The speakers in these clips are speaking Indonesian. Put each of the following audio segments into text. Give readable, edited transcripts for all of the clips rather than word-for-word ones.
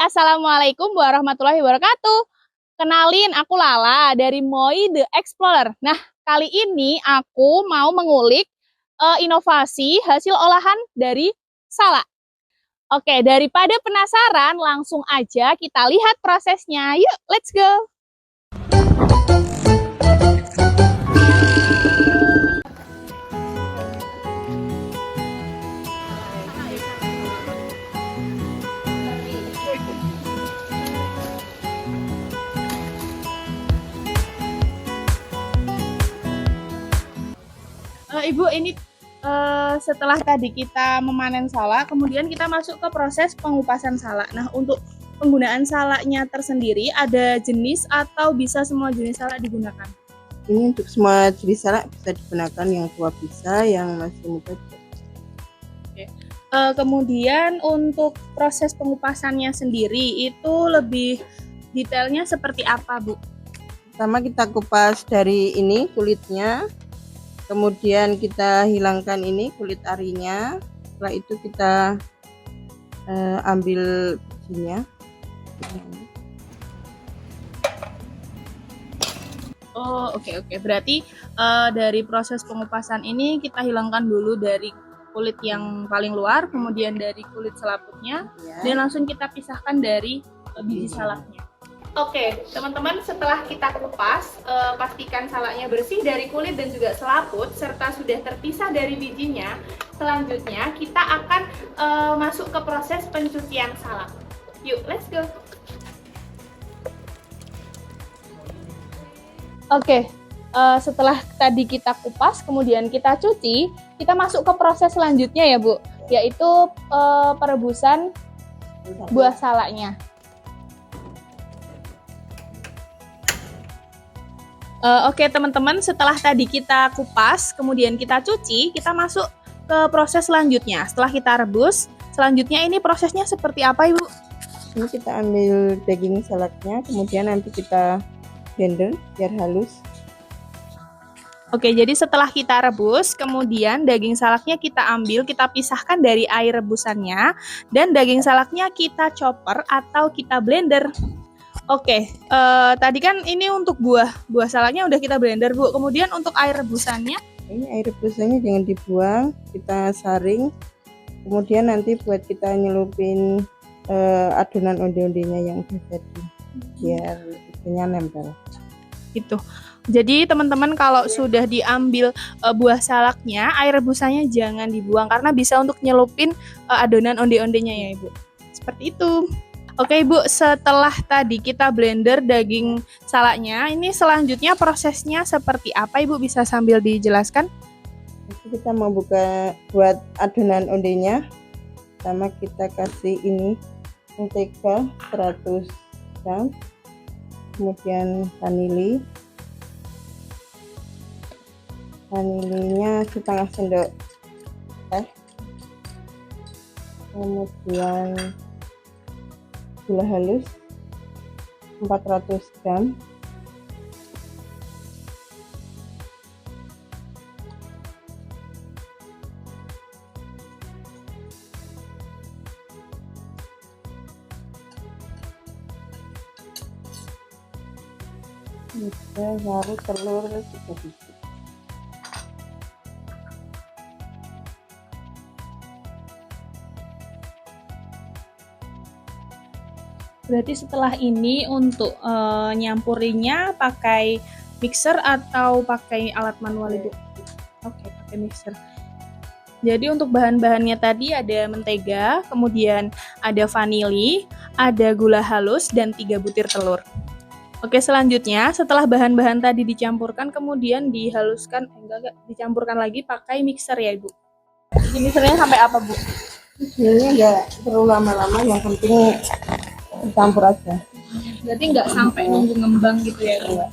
Assalamualaikum warahmatullahi wabarakatuh. Kenalin, aku Lala dari Moi The Explorer. Nah, kali ini aku mau mengulik inovasi hasil olahan dari salak. Oke, daripada penasaran, langsung aja kita lihat prosesnya. Yuk, let's go! Ibu, ini setelah tadi kita memanen salak, kemudian kita masuk ke proses pengupasan salak. Nah, untuk penggunaan salaknya tersendiri, ada jenis atau bisa semua jenis salak digunakan? Ini untuk semua jenis salak bisa digunakan, yang tua bisa, yang masih muda juga. Oke. Kemudian untuk proses pengupasannya sendiri itu lebih detailnya seperti apa, Bu? Pertama kita kupas dari ini kulitnya, kemudian kita hilangkan ini kulit arinya. Setelah itu kita ambil bijinya. Oh, oke. Berarti dari proses pengupasan ini kita hilangkan dulu dari kulit yang paling luar, kemudian dari kulit selaputnya, dan langsung kita pisahkan dari biji salaknya. Oke, teman-teman, setelah kita kupas, pastikan salaknya bersih dari kulit dan juga selaput, serta sudah terpisah dari bijinya. Selanjutnya, kita akan masuk ke proses pencucian salak. Yuk, let's go! Oke, setelah tadi kita kupas, kemudian kita cuci, kita masuk ke proses selanjutnya ya, Bu, yaitu perebusan buah salaknya. Oke teman-teman, setelah tadi kita kupas, kemudian kita cuci, kita masuk ke proses selanjutnya. Setelah kita rebus, selanjutnya ini prosesnya seperti apa, Ibu? Ini kita ambil daging salaknya, kemudian nanti kita blender biar halus. Oke, jadi setelah kita rebus, kemudian daging salaknya kita ambil, kita pisahkan dari air rebusannya, dan daging salaknya kita chopper atau kita blender. Oke, tadi kan ini untuk buah salaknya udah kita blender, Bu. Kemudian untuk air rebusannya? Ini air rebusannya jangan dibuang, kita saring. Kemudian nanti buat kita nyelupin adonan onde-ondenya yang udah jadi, biar bikinnya nempel. Gitu. Jadi teman-teman kalau sudah diambil buah salaknya, air rebusannya jangan dibuang karena bisa untuk nyelupin adonan onde-ondenya ya, Ibu. Seperti itu. Oke Ibu, setelah tadi kita blender daging salaknya, ini selanjutnya prosesnya seperti apa Ibu, bisa sambil dijelaskan? Kita mau buat adonan ondenya. Pertama kita kasih ini mentega 100 gram, kemudian vanilinya setengah sendok teh, kemudian gula halus 400 gram, baru telur 3 biji. Berarti setelah ini untuk nyampurinya pakai mixer atau pakai alat manual Ibu? Oke, pakai mixer. Jadi untuk bahan-bahannya tadi ada mentega, kemudian ada vanili, ada gula halus, dan 3 butir telur. Oke, selanjutnya setelah bahan-bahan tadi dicampurkan, kemudian dihaluskan, dicampurkan lagi pakai mixer ya Ibu. Jadi mixernya sampai apa Bu? Ini nggak perlu lama-lama, yang penting dicampur aja. Berarti nggak sampai nunggu ngembang gitu ya Bu?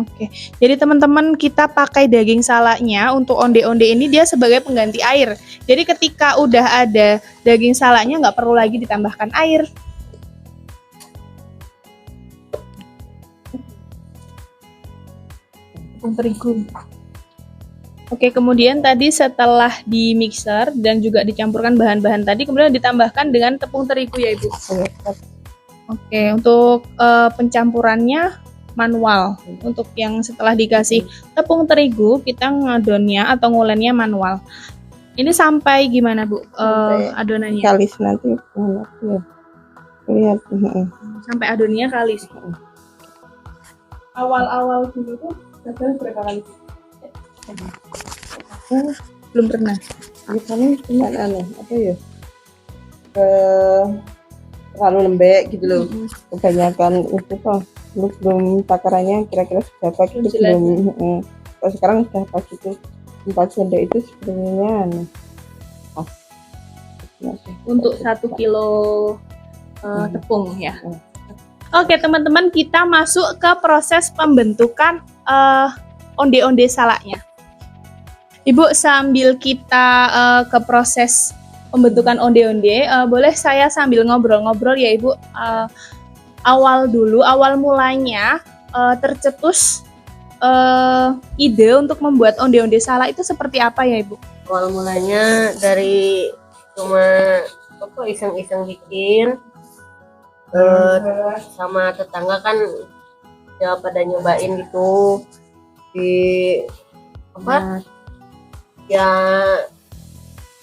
Oke, jadi teman-teman kita pakai daging salaknya untuk onde-onde ini dia sebagai pengganti air. Jadi ketika udah ada daging salaknya nggak perlu lagi ditambahkan air. Tepung terigu. Oke, kemudian tadi setelah di mixer dan juga dicampurkan bahan-bahan tadi, kemudian ditambahkan dengan tepung terigu ya Ibu? Oke, untuk pencampurannya manual. Untuk yang setelah dikasih tepung terigu, kita ngadonnya atau ngulennya manual. Ini sampai gimana Bu adonannya? Kalis nanti lihat. Sampai adonannya kalis. Awal-awal dulu tuh gagal berapa kali? Belum pernah. Biasanya cuma apa ya? Terlalu lembek gitu loh. Kebanyakan itu kok belum takarannya kira-kira seberapa gitu belum. Kalau sekarang sudah pas itu 4 sendok itu sebenarnya pas. Untuk 1 kilo tepung ya. Oke teman-teman, kita masuk ke proses pembentukan onde-onde salaknya. Ibu, sambil kita ke proses pembentukan onde-onde, boleh saya sambil ngobrol-ngobrol ya Ibu, awal mulanya tercetus ide untuk membuat onde-onde salak itu seperti apa ya Ibu? Awal mulanya dari cuma iseng-iseng bikin, sama tetangga kan ya pada nyobain gitu di ya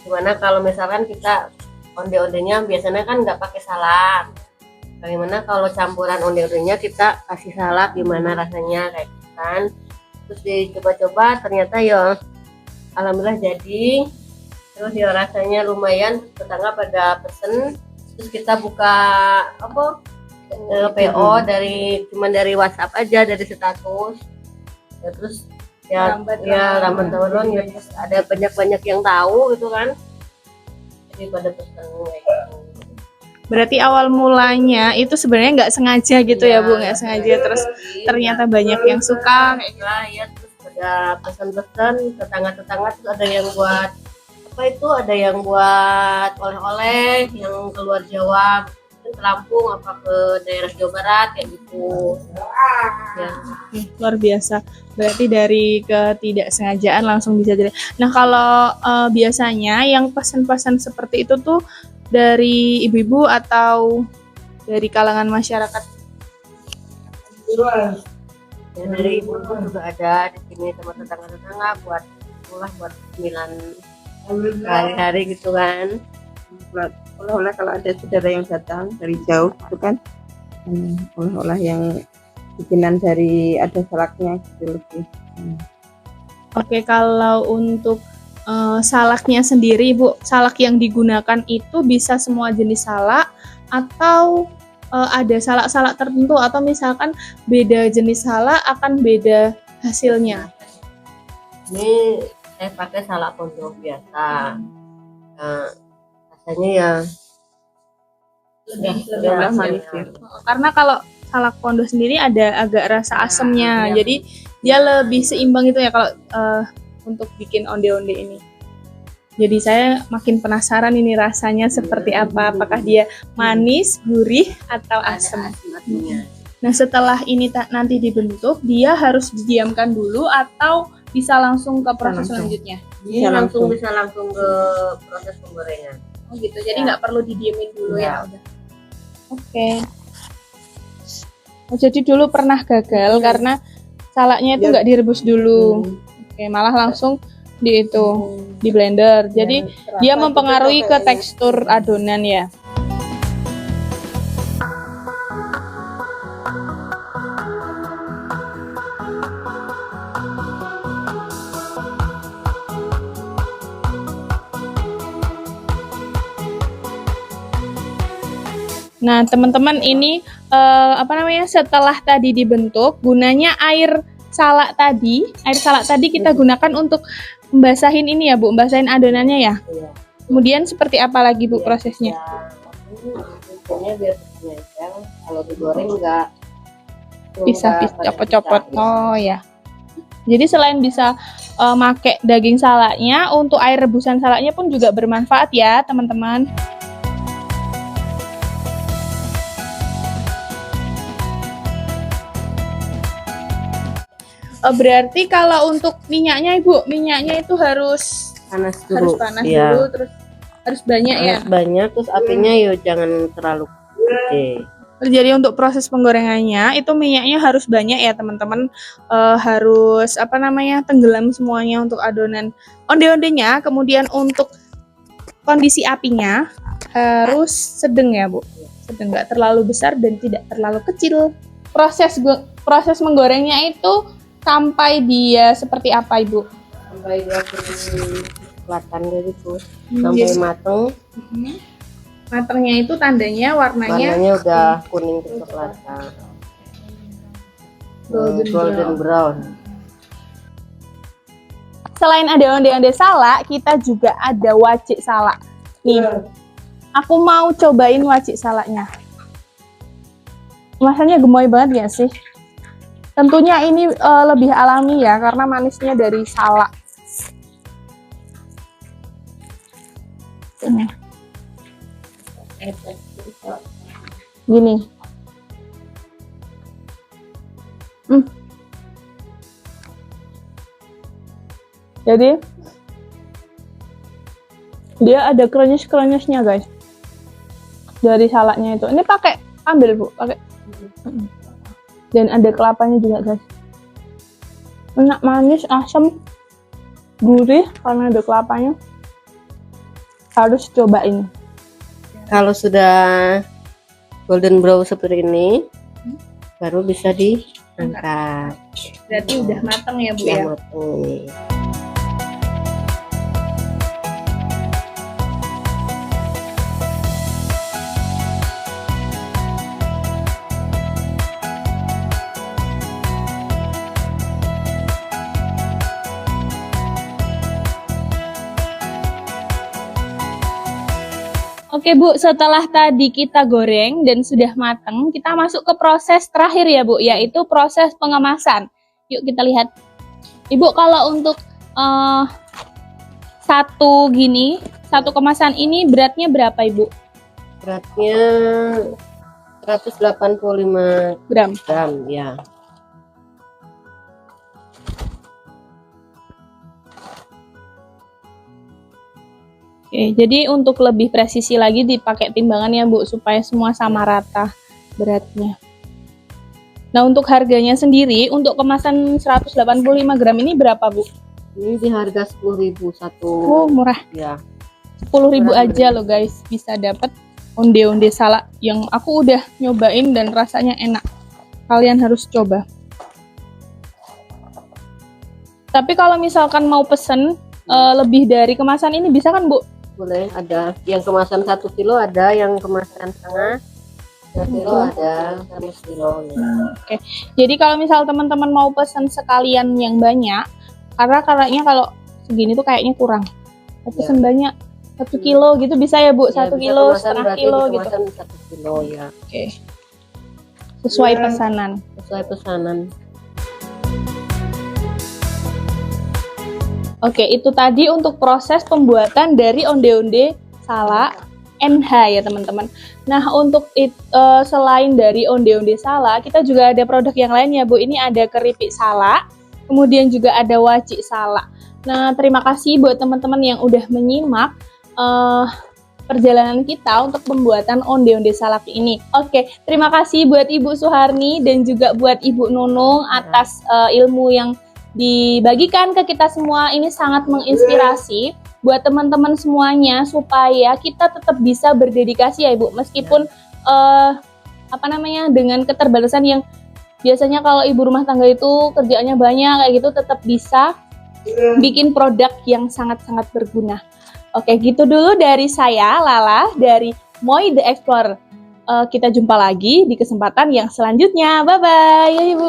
gimana kalau misalkan kita onde-ondenya biasanya kan nggak pakai salak, bagaimana kalau campuran onde-ondenya kita kasih salak gimana rasanya kayak gitu kan. Terus dicoba-coba ternyata ya alhamdulillah jadi, terus ya rasanya lumayan, tetangga pada pesen, terus kita buka PO cuman dari WhatsApp aja, dari status ya, terus lambat laun ya terus ada banyak yang tahu gitu kan, jadi pada pesen kayak gitu. Berarti awal mulanya itu sebenarnya nggak sengaja gitu ya Bu, nggak sengaja, terus ternyata banyak yang suka kayak gitu. Ya terus ada pesan-pesan tetangga-tetangga, terus ada yang buat ada yang buat oleh-oleh yang keluar Jawa, ke Lampung apa ke daerah Jawa Barat kayak gitu ya. Luar biasa, berarti dari ketidaksengajaan langsung bisa jadi. Nah kalau biasanya yang pesan-pesan seperti itu tuh dari ibu-ibu atau dari kalangan masyarakat? Ya, dari ibu juga ada di sini sama tetangga-tetangga buat cemilan hari-hari gitu kan. Olah-olah kalau ada saudara yang datang dari jauh itu kan, olah-olah yang bikinan dari ada salaknya gitu lebih. Oke, kalau untuk salaknya sendiri Bu, salak yang digunakan itu bisa semua jenis salak atau ada salak-salak tertentu, atau misalkan beda jenis salak akan beda hasilnya? Ini saya pakai salak pondok biasa. Rasanya ya Lebih manis ya. Karena kalau salak pondok sendiri ada agak rasa asemnya, jadi dia lebih seimbang itu ya kalau untuk bikin onde-onde ini. Jadi saya makin penasaran ini rasanya seperti apa, apakah dia manis, gurih, atau asam. Nah setelah ini nanti dibentuk, dia harus didiamkan dulu atau bisa langsung ke proses selanjutnya? Bisa langsung ke proses penggorengan. Oh gitu, jadi nggak perlu didiemin dulu ya? Udah. Oke. Oh, jadi dulu pernah gagal karena salaknya itu nggak direbus dulu. Oke, malah langsung di blender. Jadi dia mempengaruhi ke tekstur adonan ya. Nah, teman-teman ini setelah tadi dibentuk, gunanya air salak tadi kita gunakan untuk membasahin ini ya Bu, membasahin adonannya ya. Kemudian seperti apa lagi Bu prosesnya? Biasanya biar nempel, kalau digoreng enggak bisa copot-copot. Oh ya. Jadi selain bisa make daging salaknya, untuk air rebusan salaknya pun juga bermanfaat ya, teman-teman. Berarti kalau untuk minyaknya Ibu, minyaknya itu harus Panas dulu. panas Ya. dulu, terus harus banyak ya. Panas banyak, terus apinya yo jangan terlalu gede. Jadi untuk proses penggorengannya itu minyaknya harus banyak ya teman-teman. Harus apa namanya, tenggelam semuanya untuk adonan onde-ondenya. Kemudian untuk kondisi apinya harus sedang ya Bu, sedang, nggak terlalu besar dan tidak terlalu kecil. Proses menggorengnya itu sampai dia seperti apa Ibu? Sampai dia kelihatan gitu, Hmm, sampai jadi- mateng. Matangnya itu tandanya warnanya Warnanya udah kuning kecoklatan, golden brown. Selain ada onde-onde salak, kita juga ada wajik salak. Nih, aku mau cobain wajik salaknya. Rasanya gemoy banget gak sih? Tentunya ini lebih alami ya, karena manisnya dari salak. Gini. Jadi dia ada krenyes-krenyesnya guys dari salaknya itu. Ini pakai ambil Bu, pakai. Dan ada kelapanya juga guys. Enak, manis, asam, gurih karena ada kelapanya. Harus cobain. Kalau sudah golden brown seperti ini, baru bisa diangkat. Berarti udah matang ya Bu Udah ya. mateng nih. Oke Bu, setelah tadi kita goreng dan sudah matang, kita masuk ke proses terakhir ya Bu, yaitu proses pengemasan. Yuk kita lihat. Ibu, kalau untuk satu kemasan ini beratnya berapa Ibu? Beratnya 185 Gram. gram ya. Oke, jadi untuk lebih presisi lagi dipakai timbangan ya Bu, supaya semua sama rata beratnya. Nah untuk harganya sendiri, untuk kemasan 185 gram ini berapa Bu? Ini di harga 10.000 satu. Oh murah, Ya. 10.000 aja loh guys, bisa dapat onde-onde salak yang aku udah nyobain dan rasanya enak. Kalian harus coba. Tapi kalau misalkan mau pesen lebih dari kemasan ini bisa kan Bu? Boleh, ada yang kemasan 1 kilo, ada yang kemasan setengah, 1 kilo ada, 1 kilo ya. Oke. Jadi kalau misal teman-teman mau pesen sekalian yang banyak, karena kayaknya kalau segini tuh kayaknya kurang. Mau pesen banyak, 1 kilo gitu bisa ya Bu? 1 Ya, bisa kilo, kemasan, setengah berarti kilo di gitu. kemasan 1 kilo ya. Oke. Sesuai pesanan. Sesuai pesanan. Oke, itu tadi untuk proses pembuatan dari onde-onde salak NH ya teman-teman. Nah untuk selain dari onde-onde salak, kita juga ada produk yang lain ya Bu. Ini ada keripik salak, kemudian juga ada wajik salak. Nah terima kasih buat teman-teman yang udah menyimak perjalanan kita untuk pembuatan onde-onde salak ini. Oke, terima kasih buat Ibu Suharni dan juga buat Ibu Nunung atas ilmu yang dibagikan ke kita semua. Ini sangat menginspirasi buat teman-teman semuanya supaya kita tetap bisa berdedikasi ya Ibu, meskipun dengan keterbatasan yang biasanya kalau ibu rumah tangga itu kerjaannya banyak kayak gitu, tetap bisa bikin produk yang sangat-sangat berguna. Oke, gitu dulu dari saya Lala dari Moi The Explorer. Kita jumpa lagi di kesempatan yang selanjutnya. Bye bye ya Ibu.